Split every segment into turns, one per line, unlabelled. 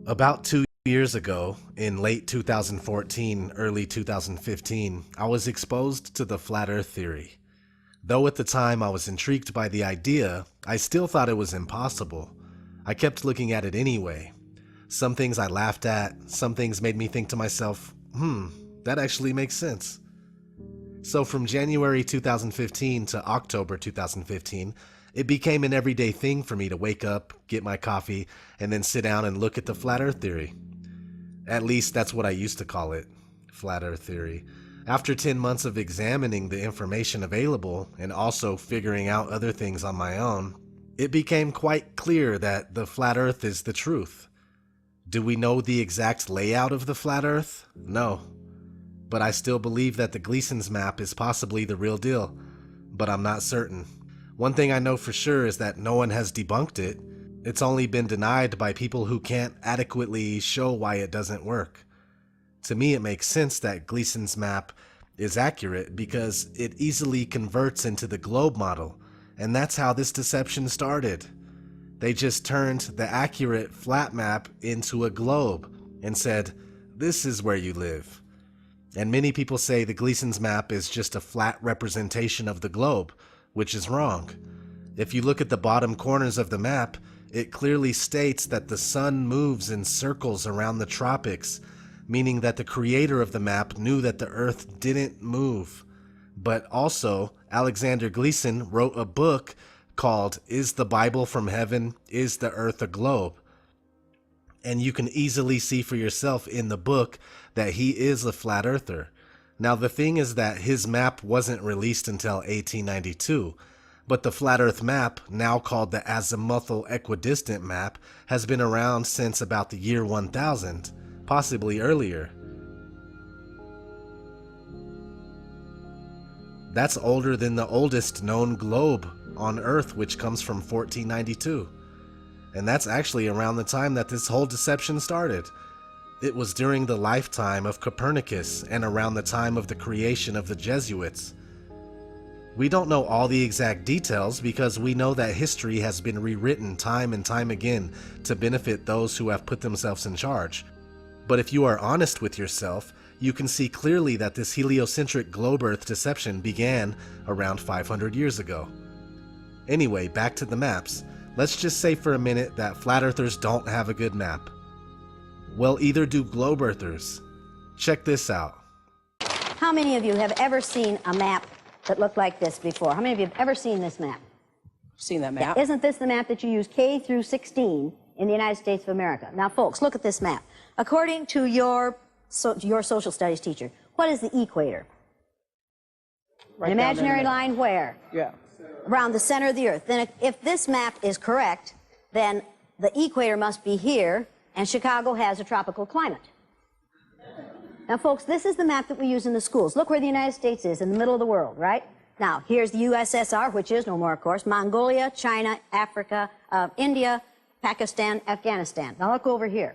About 2 years ago, in late 2014, early 2015, I was exposed to the Flat Earth theory. Though at the time I was intrigued by the idea, I still thought it was impossible. I kept looking at it anyway. Some things I laughed at, some things made me think to myself, that actually makes sense. So from January 2015 to October 2015, it became an everyday thing for me to wake up, get my coffee, and then sit down and look at the Flat Earth theory. At least that's what I used to call it, Flat Earth theory. After 10 months of examining the information available and also figuring out other things on my own, it became quite clear that the Flat Earth is the truth. Do we know the exact layout of the Flat Earth? No. But I still believe that the Gleason's map is possibly the real deal, but I'm not certain. One thing I know for sure is that no one has debunked it. It's only been denied by people who can't adequately show why it doesn't work. To me, it makes sense that Gleason's map is accurate because it easily converts into the globe model, and that's how this deception started. They just turned the accurate flat map into a globe and said, "This is where you live." And many people say the Gleason's map is just a flat representation of the globe, which is wrong. If you look at the bottom corners of the map, it clearly states that the sun moves in circles around the tropics, meaning that the creator of the map knew that the Earth didn't move. But also, Alexander Gleason wrote a book called Is the Bible from Heaven? Is the Earth a Globe? And you can easily see for yourself in the book that he is a flat earther. Now the thing is that his map wasn't released until 1892, but the flat earth map, now called the azimuthal equidistant map, has been around since about the year 1000, possibly earlier. That's older than the oldest known globe on Earth, which comes from 1492. And that's actually around the time that this whole deception started. It was during the lifetime of Copernicus and around the time of the creation of the Jesuits. We don't know all the exact details because we know that history has been rewritten time and time again to benefit those who have put themselves in charge. But if you are honest with yourself, you can see clearly that this heliocentric globe Earth deception began around 500 years ago. Anyway, back to the maps. Let's just say for a minute that flat earthers don't have a good map. Well, either do globe earthers. Check this out.
How many of you have ever seen a map that looked like this before? How many of you have ever seen this map?
Seen that map.
Yeah, isn't this the map that you use K through 16 in the United States of America? Now, folks, look at this map. According to your social studies teacher, what is the equator?
Right
An imaginary line where?
Yeah.
Around the center of the Earth. Then if this map is correct, then the equator must be here, and Chicago has a tropical climate. Now, folks, this is the map that we use in the schools. Look where the United States is, in the middle of the world, right? Now, here's the USSR, which is no more, of course, Mongolia, China, Africa, India, Pakistan, Afghanistan. Now, look over here.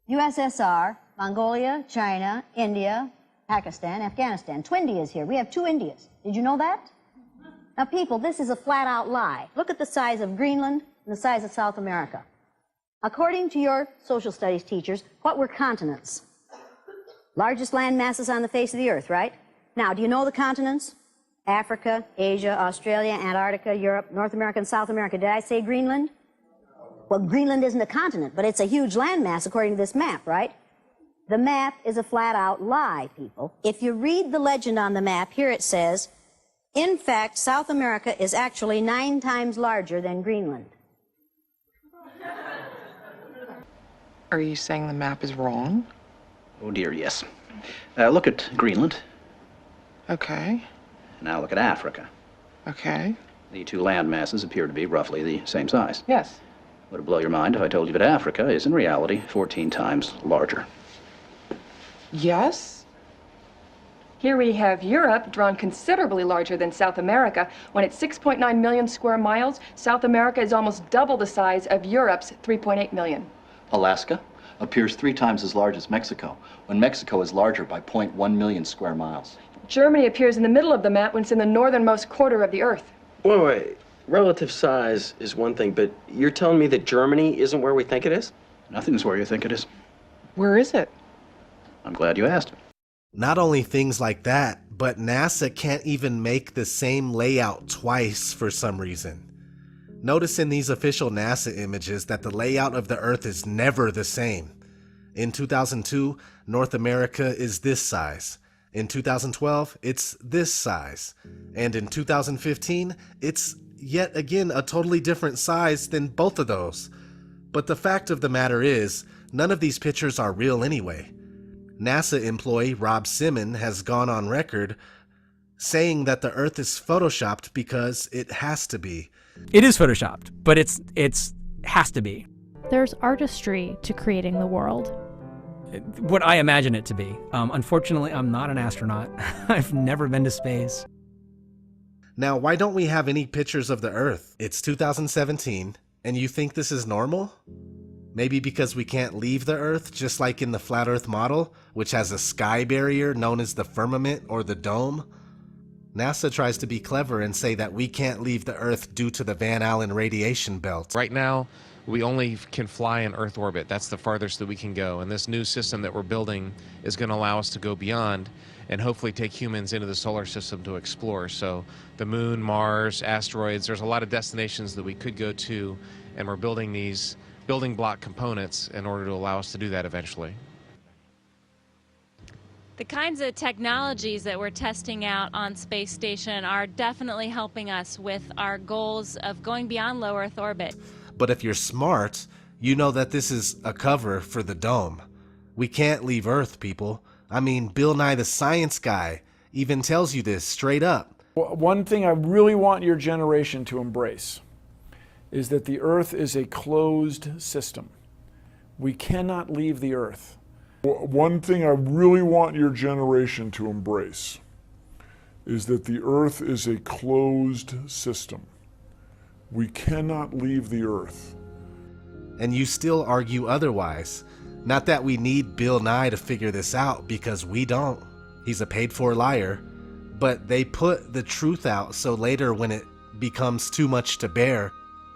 USSR, Mongolia, China, India, Pakistan, Afghanistan. Two Indias here. We have two Indias. Did you know that? Now, people, this is a flat-out lie. Look at the size of Greenland and the size of South America. According to your social studies teachers, what were continents? Largest land masses on the face of the Earth, right? Now, do you know the continents? Africa, Asia, Australia, Antarctica, Europe, North America, and South America. Did I say Greenland? Well, Greenland isn't a continent, but it's a huge landmass according to this map, right? The map is a flat-out lie, people. If you read the legend on the map, here it says, in fact, South America is actually 9 times larger than Greenland.
Are you saying the map is wrong?
Oh dear, yes. Look at Greenland.
Okay.
Now look at Africa.
Okay.
The two land masses appear to be roughly the same size.
Yes.
Would it blow your mind if I told you that Africa is in reality 14 times larger?
Yes?
Here we have Europe, drawn considerably larger than South America. When it's 6.9 million square miles, South America is almost double the size of Europe's 3.8 million.
Alaska appears 3 times as large as Mexico, when Mexico is larger by 0.1 million square miles.
Germany appears in the middle of the map when it's in the northernmost quarter of the Earth.
Wait. Relative size is one thing, but you're telling me that Germany isn't where we think it is?
Nothing's where you think it is.
Where is it?
I'm glad you asked.
Not only things like that, but NASA can't even make the same layout twice for some reason. Notice in these official NASA images that the layout of the Earth is never the same. In 2002, North America is this size. In 2012, it's this size. And in 2015, it's yet again a totally different size than both of those. But the fact of the matter is, none of these pictures are real anyway. NASA employee Rob Simon has gone on record saying that the Earth is photoshopped because it has to be.
It is photoshopped, but it's has to be
There's artistry to creating the world.
what I imagine it to be. Unfortunately, I'm not an astronaut. I've never been to space.
Now, why don't we have any pictures of the Earth? It's 2017, and you think this is normal? Maybe because we can't leave the Earth, just like in the flat Earth model, which has a sky barrier known as the firmament or the dome? NASA tries to be clever and say that we can't leave the Earth due to the Van Allen radiation belt.
Right now, we only can fly in Earth orbit. That's the farthest that we can go. And this new system that we're building is going to allow us to go beyond and hopefully take humans into the solar system to explore. So the moon, Mars, asteroids, there's a lot of destinations that we could go to, and we're building these building block components in order to allow us to do that eventually.
The kinds of technologies that we're testing out on Space Station are definitely helping us with our goals of going beyond low Earth orbit.
But if you're smart, you know that this is a cover for the dome. We can't leave Earth, people. I mean, Bill Nye the Science Guy even tells you this straight up.
One thing I really want your generation to embrace is that the Earth is a closed system. We cannot leave the Earth.
One thing I really want your generation to embrace is that the Earth is a closed system. We cannot leave the Earth.
And you still argue otherwise. Not that we need Bill Nye to figure this out, because we don't. He's a paid-for liar. But they put the truth out so later when it becomes too much to bear,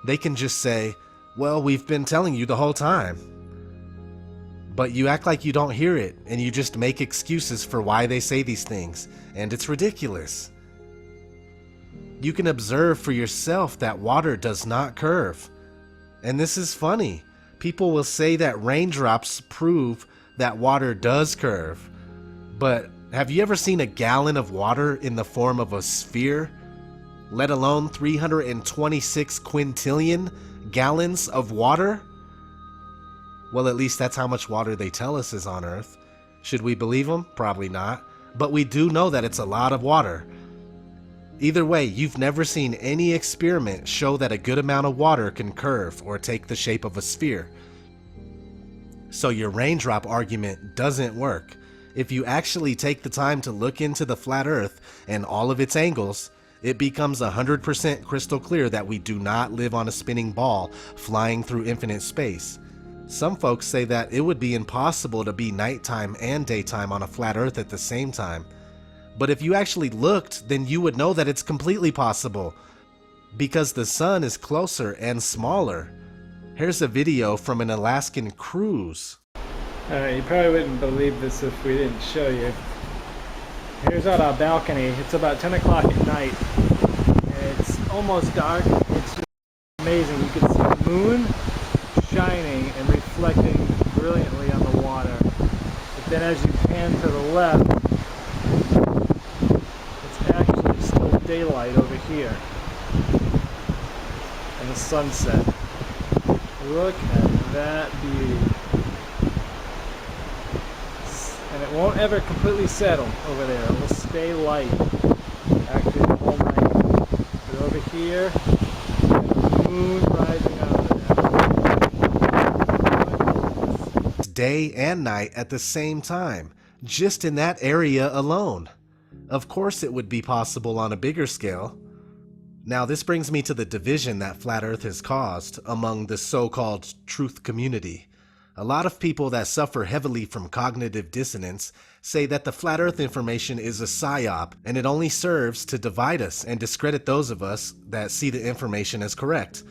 they can just say, well, we've been telling you the whole time. But you act like you don't hear it, and you just make excuses for why they say these things, and it's ridiculous. You can observe for yourself that water does not curve. And this is funny. People will say that raindrops prove that water does curve. But have you ever seen a gallon of water in the form of a sphere? Let alone 326 quintillion gallons of water? Well, at least that's how much water they tell us is on Earth. Should we believe them? Probably not. But we do know that it's a lot of water. Either way, you've never seen any experiment show that a good amount of water can curve or take the shape of a sphere. So your raindrop argument doesn't work. If you actually take the time to look into the flat Earth and all of its angles, it becomes 100% crystal clear that we do not live on a spinning ball flying through infinite space. Some folks say that it would be impossible to be nighttime and daytime on a flat Earth at the same time. But if you actually looked, then you would know that it's completely possible, because the sun is closer and smaller. Here's a video from an Alaskan cruise.
You probably wouldn't believe this if we didn't show you. Here's out our balcony. It's about 10 o'clock at night. And it's almost dark. It's just amazing. You can see the moon shining and reflecting brilliantly on the water. But then as you pan to the left, it's actually still daylight over here. And the sunset. Look at that beauty. And it won't ever completely settle over there. It will stay light actually the whole night. But over here, the moon rising out of there.
It's day and night at the same time, just in that area alone. Of course it would be possible on a bigger scale. Now this brings me to the division that Flat Earth has caused among the so-called truth community. A lot of people that suffer heavily from cognitive dissonance say that the Flat Earth information is a psyop and it only serves to divide us and discredit those of us that see the information as correct.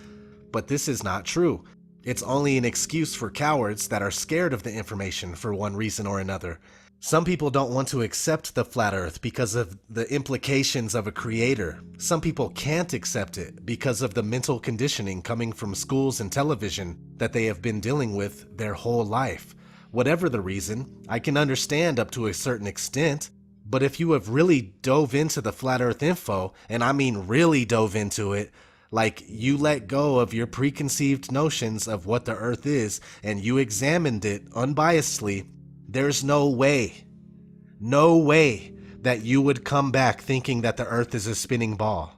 But this is not true. It's only an excuse for cowards that are scared of the information for one reason or another. Some people don't want to accept the flat earth because of the implications of a creator. Some people can't accept it because of the mental conditioning coming from schools and television that they have been dealing with their whole life. Whatever the reason, I can understand up to a certain extent, but if you have really dove into the flat earth info, and I mean really dove into it, like you let go of your preconceived notions of what the earth is and you examined it unbiasedly, there's no way that you would come back thinking that the earth is a spinning ball.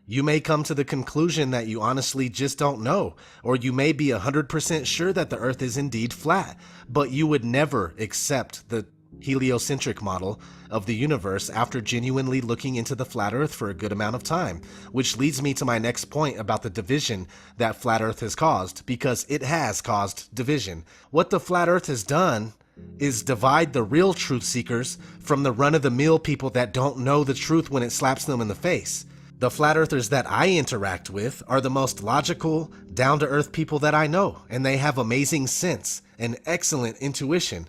You may come to the conclusion that you honestly just don't know, or you may be 100% sure that the earth is indeed flat, but you would never accept the heliocentric model of the universe after genuinely looking into the flat earth for a good amount of time, which leads me to my next point about the division that flat earth has caused, because it has caused division. What the flat earth has done is divide the real truth seekers from the run-of-the-mill people that don't know the truth when it slaps them in the face. The flat earthers that I interact with are the most logical, down-to-earth people that I know, and they have amazing sense and excellent intuition.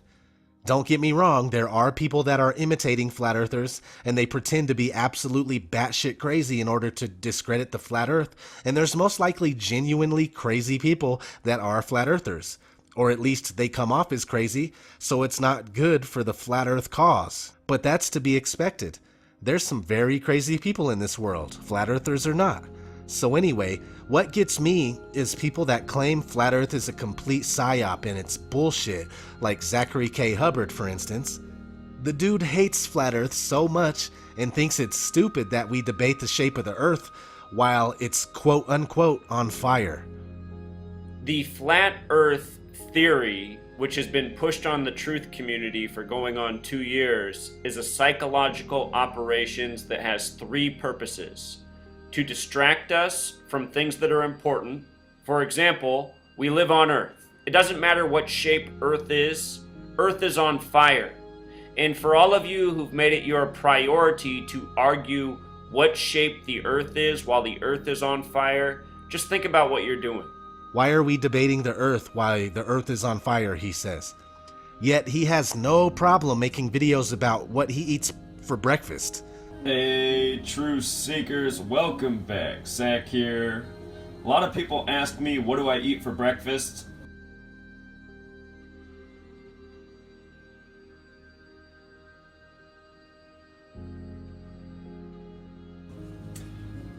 Don't get me wrong, there are people that are imitating flat earthers and they pretend to be absolutely batshit crazy in order to discredit the flat earth, and there's most likely genuinely crazy people that are flat earthers. Or at least they come off as crazy, so it's not good for the flat earth cause. But that's to be expected. There's some very crazy people in this world, flat earthers or not. So anyway, what gets me is people that claim flat earth is a complete psyop and it's bullshit, like Zachary K. Hubbard, for instance. The dude hates flat earth so much and thinks it's stupid that we debate the shape of the earth while it's quote unquote on fire.
The flat earth theory, which has been pushed on the truth community for going on 2 years, is a psychological operations that has 3 purposes. To distract us from things that are important. For example, we live on Earth. It doesn't matter what shape Earth is on fire. And for all of you who've made it your priority to argue what shape the Earth is while the Earth is on fire, just think about what you're doing.
Why are we debating the earth while the earth is on fire, he says. Yet he has no problem making videos about what he eats for breakfast.
Hey, Truth Seekers, welcome back. Zach here. A lot of people ask me, what do I eat for breakfast?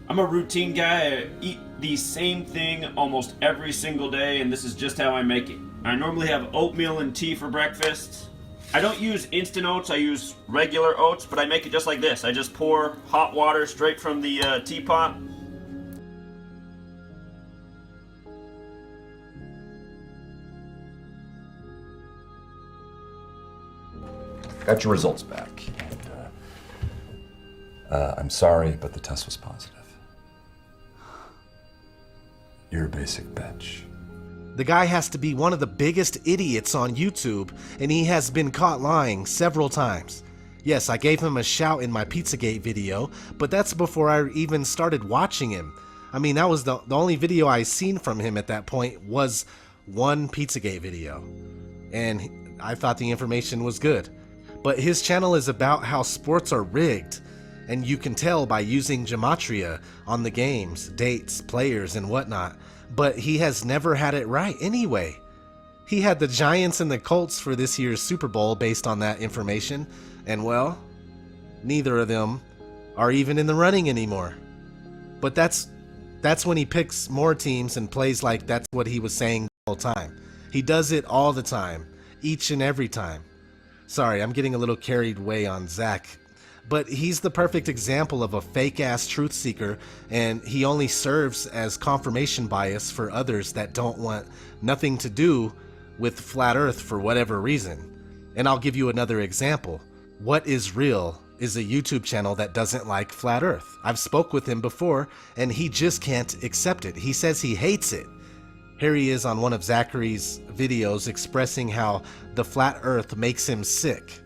I'm a routine guy. I eat the same thing almost every single day, and this is just how I make it. I normally have oatmeal and tea for breakfast. I don't use instant oats, I use regular oats, but I make it just like this. I just pour hot water straight from the teapot.
Got your results back, and I'm sorry, but the test was positive. You're a basic bitch.
The guy has to be one of the biggest idiots on YouTube, and he has been caught lying several times. Yes, I gave him a shout in my Pizzagate video, but that's before I even started watching him. I mean, that was the only video I seen from him at that point was one Pizzagate video, and I thought the information was good. But his channel is about how sports are rigged, and you can tell by using gematria on the games, dates, players, and whatnot. But he has never had it right anyway. He had the Giants and the Colts for this year's Super Bowl based on that information, and well, neither of them are even in the running anymore. But that's when he picks more teams and plays like that's what he was saying the whole time. He does it all the time, each and every time. Sorry, I'm getting a little carried away on Zach. But he's the perfect example of a fake-ass truth seeker, and he only serves as confirmation bias for others that don't want nothing to do with Flat Earth for whatever reason. And I'll give you another example. What is Real is a YouTube channel that doesn't like Flat Earth. I've spoke with him before, and he just can't accept it. He says he hates it. Here he is on one of Zachary's videos expressing how the Flat Earth makes him sick.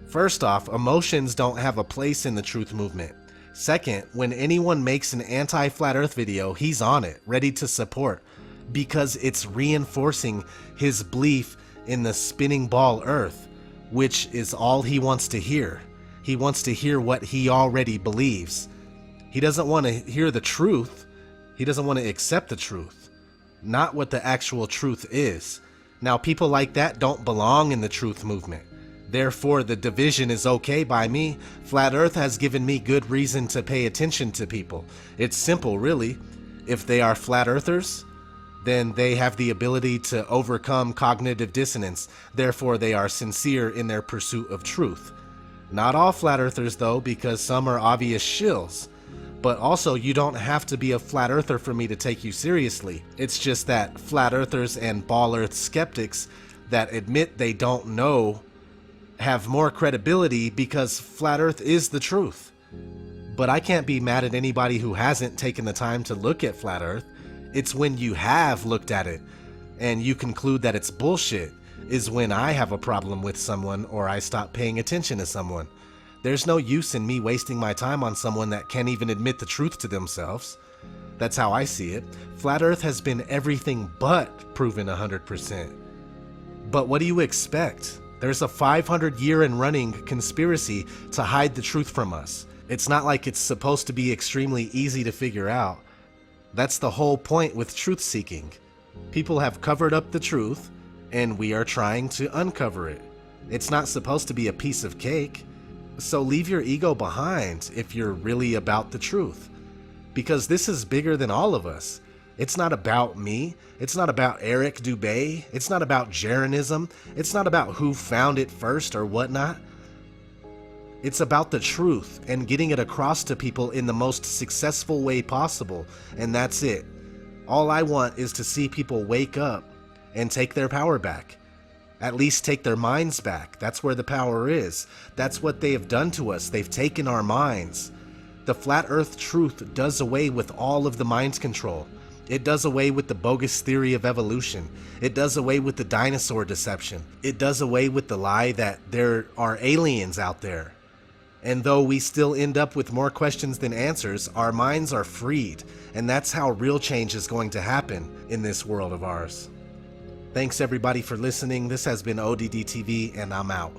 First off, emotions don't have a place in the truth movement. Second, when anyone makes an anti-Flat Earth video, he's on it, ready to support. because it's reinforcing his belief in the spinning ball Earth, which is all he wants to hear. He wants to hear what he already believes. He doesn't want to hear the truth. He doesn't want to accept the truth, not what the actual truth is. Now, people like that don't belong in the truth movement. Therefore, the division is okay by me. Flat Earth has given me good reason to pay attention to people. It's simple, really. If they are flat earthers, then they have the ability to overcome cognitive dissonance. Therefore, they are sincere in their pursuit of truth. Not all flat earthers, though, because some are obvious shills. But also, you don't have to be a flat earther for me to take you seriously. It's just that flat earthers and ball earth skeptics that admit they don't know have more credibility because flat earth is the truth. But I can't be mad at anybody who hasn't taken the time to look at flat earth. It's when you have looked at it and you conclude that it's bullshit is when I have a problem with someone or I stop paying attention to someone. There's no use in me wasting my time on someone that can't even admit the truth to themselves. That's how I see it. Flat Earth has been everything but proven 100%. But what do you expect? There's a 500-year and running conspiracy to hide the truth from us. It's not like it's supposed to be extremely easy to figure out. That's the whole point with truth seeking. People have covered up the truth, and we are trying to uncover it. It's not supposed to be a piece of cake. So leave your ego behind if you're really about the truth. Because this is bigger than all of us. It's not about me. It's not about Eric Dubay. It's not about Jeranism. It's not about who found it first or whatnot. It's about the truth and getting it across to people in the most successful way possible. And that's it. All I want is to see people wake up and take their power back. At least take their minds back. That's where the power is. That's what they have done to us. They've taken our minds. The flat earth truth does away with all of the mind control. It does away with the bogus theory of evolution. It does away with the dinosaur deception. It does away with the lie that there are aliens out there. And though we still end up with more questions than answers, our minds are freed. And that's how real change is going to happen in this world of ours. Thanks everybody for listening. This has been ODD TV, and I'm out.